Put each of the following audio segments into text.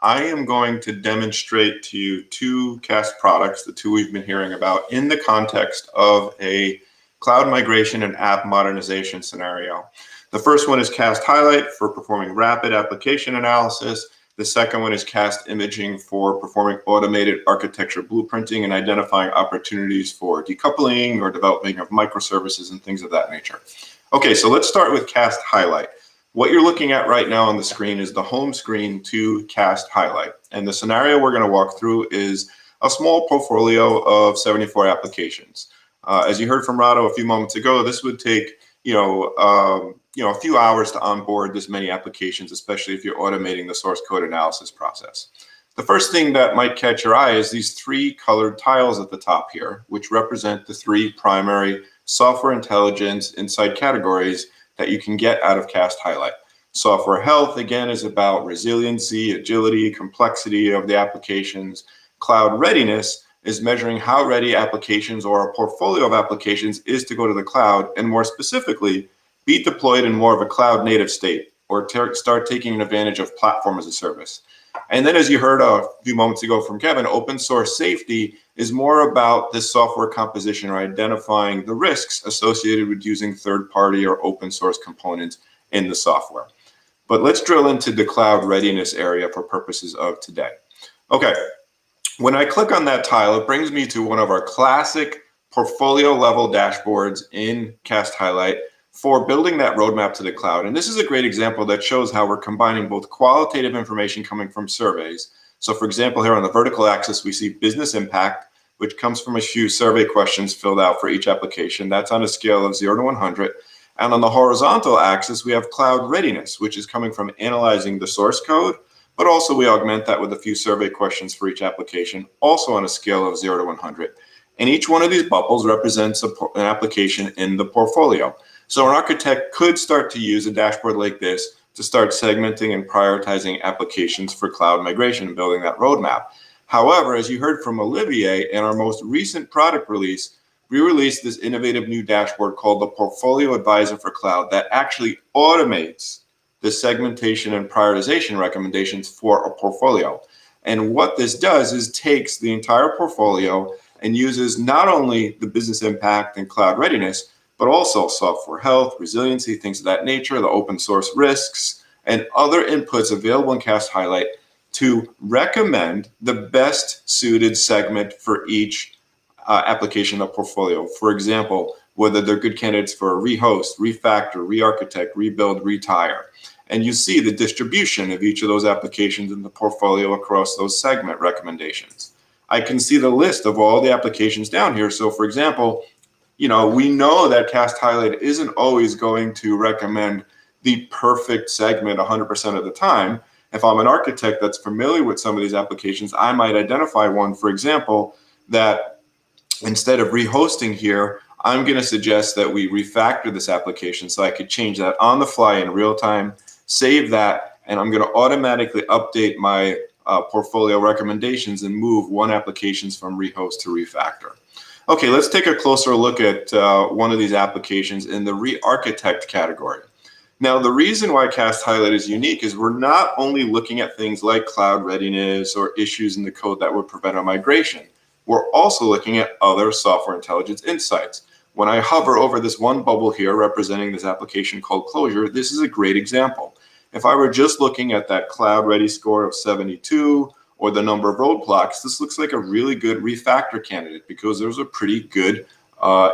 I am going to demonstrate to you two CAST products, the two we've been hearing about, in the context of a cloud migration and app modernization scenario. The first one is CAST Highlight for performing rapid application analysis. The second one is CAST Imaging for performing automated architecture blueprinting and identifying opportunities for decoupling or developing of microservices and things of that nature. Okay, so let's start with CAST Highlight. What you're looking at right now on the screen is the home screen to CAST Highlight. And the scenario we're going to walk through is a small portfolio of 74 applications. As you heard from Rado a few moments ago, this would take a few hours to onboard this many applications, especially if you're automating the source code analysis process. The first thing that might catch your eye is these three colored tiles at the top here, which represent the three primary software intelligence insight categories that you can get out of CAST Highlight. Software health, again, is about resiliency, agility, complexity of the applications. Cloud readiness is measuring how ready applications or a portfolio of applications is to go to the cloud, and more specifically, be deployed in more of a cloud native state or start taking advantage of platform as a service. And then, as you heard a few moments ago from Kevin, open source safety is more about this software composition or identifying the risks associated with using third-party or open source components in the software. But let's drill into the cloud readiness area for purposes of today. Okay, when I click on that tile, it brings me to one of our classic portfolio level dashboards in CAST Highlight for building that roadmap to the cloud. And this is a great example that shows how we're combining both qualitative information coming from surveys. So for example, here on the vertical axis, we see business impact, which comes from a few survey questions filled out for each application. That's on a scale of 0 to 100. And on the horizontal axis, we have cloud readiness, which is coming from analyzing the source code, but also we augment that with a few survey questions for each application, also on a scale of 0 to 100. And each one of these bubbles represents an application in the portfolio. So an architect could start to use a dashboard like this to start segmenting and prioritizing applications for cloud migration and building that roadmap. However, as you heard from Olivier, in our most recent product release, we released this innovative new dashboard called the Portfolio Advisor for Cloud that actually automates the segmentation and prioritization recommendations for a portfolio. And what this does is takes the entire portfolio and uses not only the business impact and cloud readiness, but also software health, resiliency, things of that nature, the open source risks, and other inputs available in CAST Highlight to recommend the best suited segment for each application of portfolio. For example, whether they're good candidates for a rehost, refactor, re-architect, rebuild, retire. And you see the distribution of each of those applications in the portfolio across those segment recommendations. I can see the list of all the applications down here. So for example, we know that CAST Highlight isn't always going to recommend the perfect segment 100% of the time. If I'm an architect that's familiar with some of these applications, I might identify one, for example, that instead of rehosting here, I'm going to suggest that we refactor this application so I could change that on the fly in real time, save that, and I'm going to automatically update my portfolio recommendations and move one applications from rehost to refactor. Okay, let's take a closer look at one of these applications in the re-architect category. Now, the reason why CAST Highlight is unique is we're not only looking at things like cloud readiness or issues in the code that would prevent a migration. We're also looking at other software intelligence insights. When I hover over this one bubble here representing this application called Closure, this is a great example. If I were just looking at that cloud ready score of 72, or the number of roadblocks, this looks like a really good refactor candidate because there's a pretty good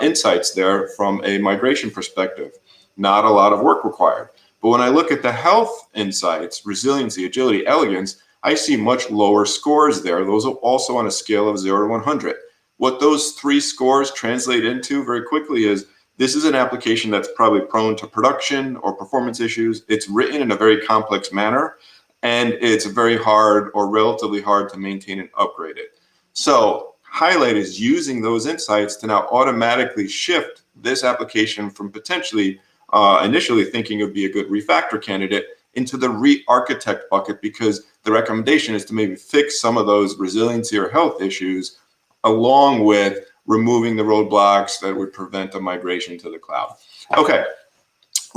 insights there from a migration perspective. Not a lot of work required. But when I look at the health insights, resiliency, agility, elegance, I see much lower scores there. Those are also on a scale of 0 to 100. What those three scores translate into very quickly is this is an application that's probably prone to production or performance issues. It's written in a very complex manner, and it's very hard or relatively hard to maintain and upgrade it. So Highlight is using those insights to now automatically shift this application from potentially initially thinking it would be a good refactor candidate into the re-architect bucket, because the recommendation is to maybe fix some of those resiliency or health issues along with removing the roadblocks that would prevent a migration to the cloud. Okay,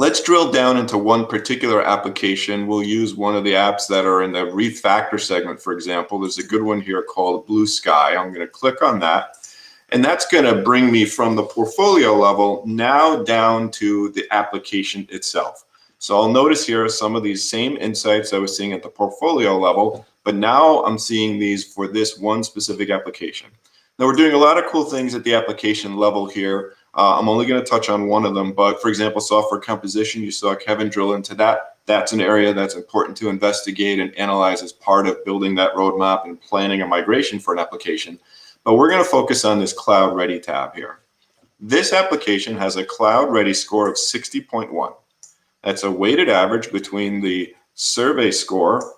Let's drill down into one particular application. We'll use one of the apps that are in the refactor segment, for example. There's a good one here called Blue Sky. I'm going to click on that. And that's going to bring me from the portfolio level now down to the application itself. So I'll notice here some of these same insights I was seeing at the portfolio level, but now I'm seeing these for this one specific application. Now we're doing a lot of cool things at the application level here. I'm only going to touch on one of them, but for example, software composition, you saw Kevin drill into that. That's an area that's important to investigate and analyze as part of building that roadmap and planning a migration for an application. But we're going to focus on this Cloud Ready tab here. This application has a Cloud Ready score of 60.1. That's a weighted average between the survey score,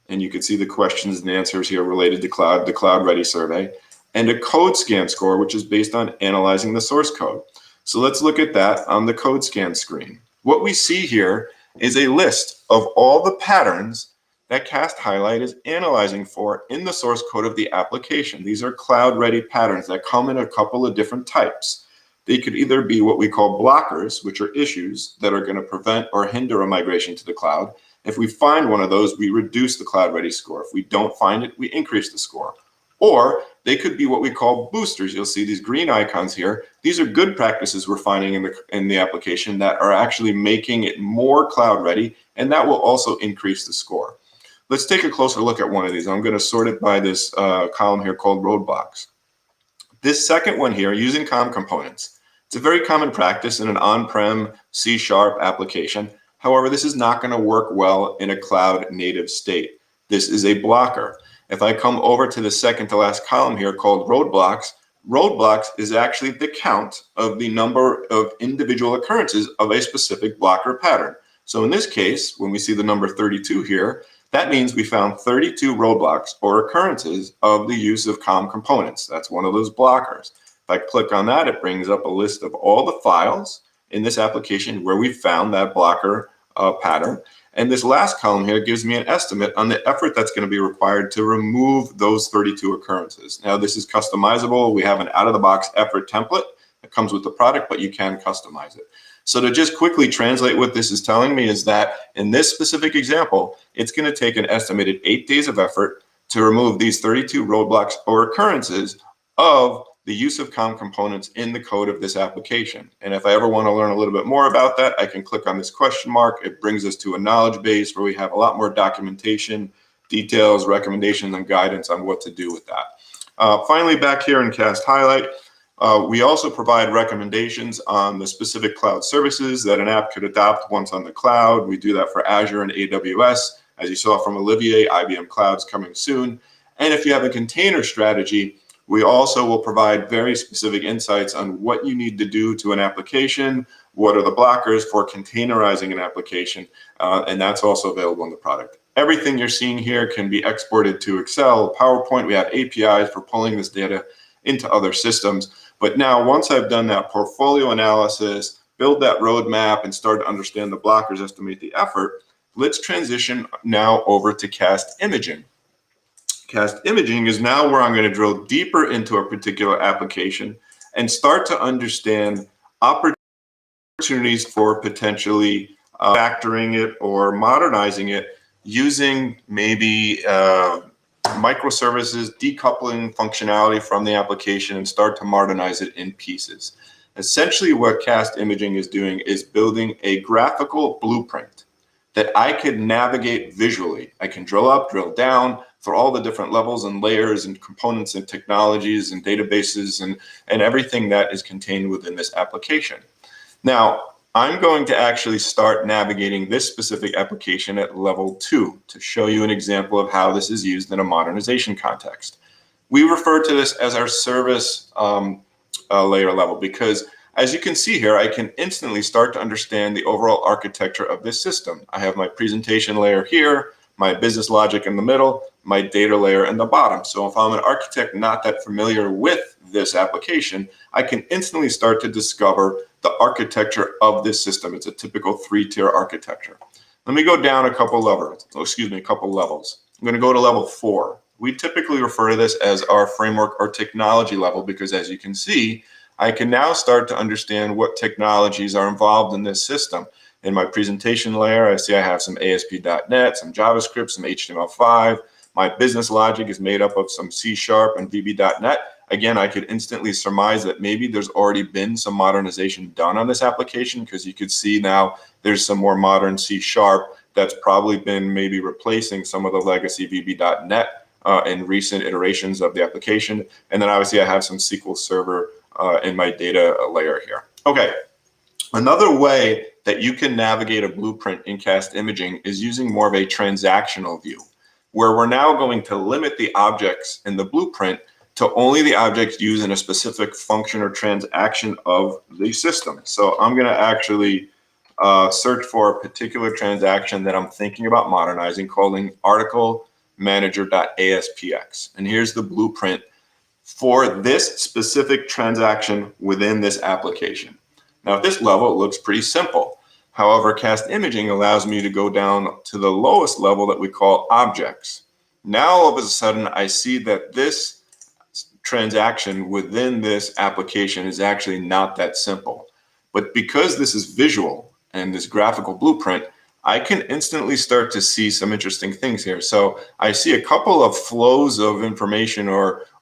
and you can see the questions and answers here related to the Cloud Ready survey, and a code scan score, which is based on analyzing the source code. So let's look at that on the code scan screen. What we see here is a list of all the patterns that Cast Highlight is analyzing for in the source code of the application. These are cloud-ready patterns that come in a couple of different types. They could either be what we call blockers, which are issues that are going to prevent or hinder a migration to the cloud. If we find one of those, we reduce the cloud-ready score. If we don't find it, we increase the score. Or they could be what we call boosters. You'll see these green icons here. These are good practices we're finding in the application that are actually making it more cloud-ready, and that will also increase the score. Let's take a closer look at one of these. I'm going to sort it by this column here called roadblocks. This second one here, using COM components. It's a very common practice in an on-prem C# application. However, this is not going to work well in a cloud native state. This is a blocker. If I come over to the second to last column here called roadblocks, roadblocks is actually the count of the number of individual occurrences of a specific blocker pattern. So in this case, when we see the number 32 here, that means we found 32 roadblocks or occurrences of the use of COM components. That's one of those blockers. If I click on that, it brings up a list of all the files in this application where we found that blocker pattern. And this last column here gives me an estimate on the effort that's going to be required to remove those 32 occurrences. Now, this is customizable. We have an out-of-the-box effort template that comes with the product, but you can customize it. So to just quickly translate what this is telling me is that in this specific example, it's going to take an estimated 8 days of effort to remove these 32 roadblocks or occurrences of the use of COM components in the code of this application. And if I ever want to learn a little bit more about that, I can click on this question mark. It brings us to a knowledge base where we have a lot more documentation, details, recommendations, and guidance on what to do with that. Finally, back here in Cast Highlight, we also provide recommendations on the specific cloud services that an app could adopt once on the cloud. We do that for Azure and AWS. As you saw from Olivier, IBM Cloud's coming soon. And if you have a container strategy, we also will provide very specific insights on what you need to do to an application, what are the blockers for containerizing an application, and that's also available in the product. Everything you're seeing here can be exported to Excel, PowerPoint. We have APIs for pulling this data into other systems. But now, once I've done that portfolio analysis, build that roadmap, and start to understand the blockers, estimate the effort, let's transition now over to Cast Imaging. Cast Imaging is now where I'm going to drill deeper into a particular application and start to understand opportunities for potentially factoring it or modernizing it using maybe microservices, decoupling functionality from the application and start to modernize it in pieces. Essentially, what Cast Imaging is doing is building a graphical blueprint that I can navigate visually. I can drill up, drill down for all the different levels and layers and components and technologies and databases and everything that is contained within this application. Now, I'm going to actually start navigating this specific application at level 2 to show you an example of how this is used in a modernization context. We refer to this as our service layer level because, as you can see here, I can instantly start to understand the overall architecture of this system. I have my presentation layer here, my business logic in the middle, my data layer in the bottom. So if I'm an architect not that familiar with this application, I can instantly start to discover the architecture of this system. It's a typical 3-tier architecture. Let me go down a couple levels. I'm going to go to level 4. We typically refer to this as our framework or technology level because, as you can see, I can now start to understand what technologies are involved in this system. In my presentation layer, I see I have some ASP.NET, some JavaScript, some HTML5. My business logic is made up of some C# and VB.NET. Again, I could instantly surmise that maybe there's already been some modernization done on this application, because you could see now there's some more modern C# that's probably been maybe replacing some of the legacy VB.NET in recent iterations of the application. And then obviously I have some SQL Server in my data layer here. Okay, another way that you can navigate a blueprint in CAST imaging is using more of a transactional view, where we're now going to limit the objects in the blueprint to only the objects used in a specific function or transaction of the system. So I'm going to actually search for a particular transaction that I'm thinking about modernizing, calling article manager.aspx. And here's the blueprint for this specific transaction within this application. Now at this level, it looks pretty simple. However, CAST imaging allows me to go down to the lowest level that we call objects. Now all of a sudden, I see that this transaction within this application is actually not that simple. But because this is visual and this graphical blueprint, I can instantly start to see some interesting things here. So I see a couple of flows of information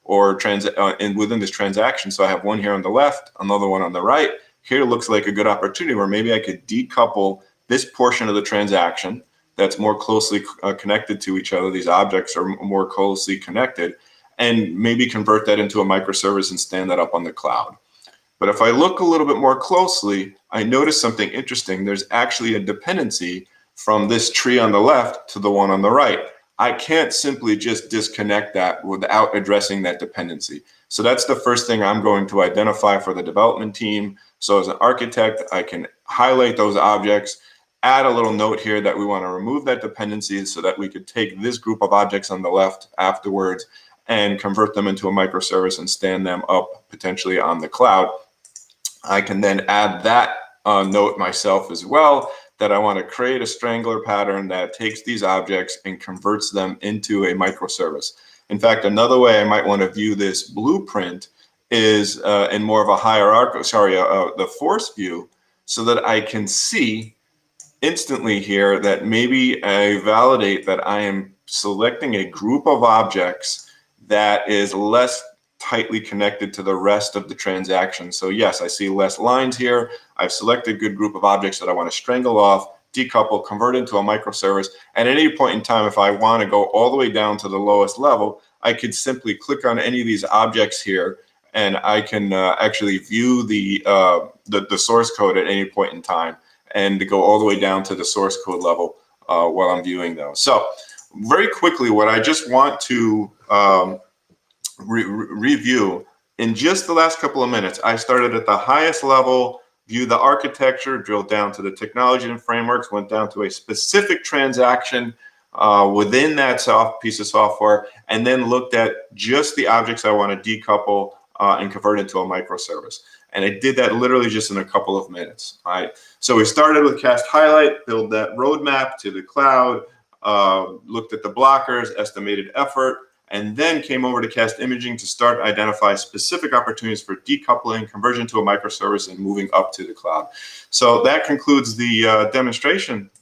within this transaction. So I have one here on the left, another one on the right. Here looks like a good opportunity where maybe I could decouple this portion of the transaction that's more closely connected to each other. These objects are more closely connected, and maybe convert that into a microservice and stand that up on the cloud. But if I look a little bit more closely, I notice something interesting. There's actually a dependency from this tree on the left to the one on the right. I can't simply just disconnect that without addressing that dependency. So that's the first thing I'm going to identify for the development team. So as an architect, I can highlight those objects, add a little note here that we want to remove that dependency so that we could take this group of objects on the left afterwards and convert them into a microservice and stand them up potentially on the cloud. I can then add that note myself as well, that I want to create a strangler pattern that takes these objects and converts them into a microservice. In fact, another way I might want to view this blueprint is in more of a hierarchical, the force view, so that I can see instantly here that maybe I validate that I am selecting a group of objects that is less tightly connected to the rest of the transaction. So yes, I see less lines here. I've selected a good group of objects that I want to strangle off, decouple, convert into a microservice. At any point in time, if I want to go all the way down to the lowest level, I could simply click on any of these objects here, and I can actually view the source code at any point in time, and to go all the way down to the source code level while I'm viewing those. So very quickly, what I just want to review, in just the last couple of minutes, I started at the highest level, viewed the architecture, drilled down to the technology and frameworks, went down to a specific transaction within that piece of software, and then looked at just the objects I want to decouple and convert into a microservice. And I did that literally just in a couple of minutes. All right. So we started with CAST Highlight, build that roadmap to the cloud, looked at the blockers, estimated effort, and then came over to CAST Imaging to start identify specific opportunities for decoupling, conversion to a microservice, and moving up to the cloud. So that concludes the demonstration.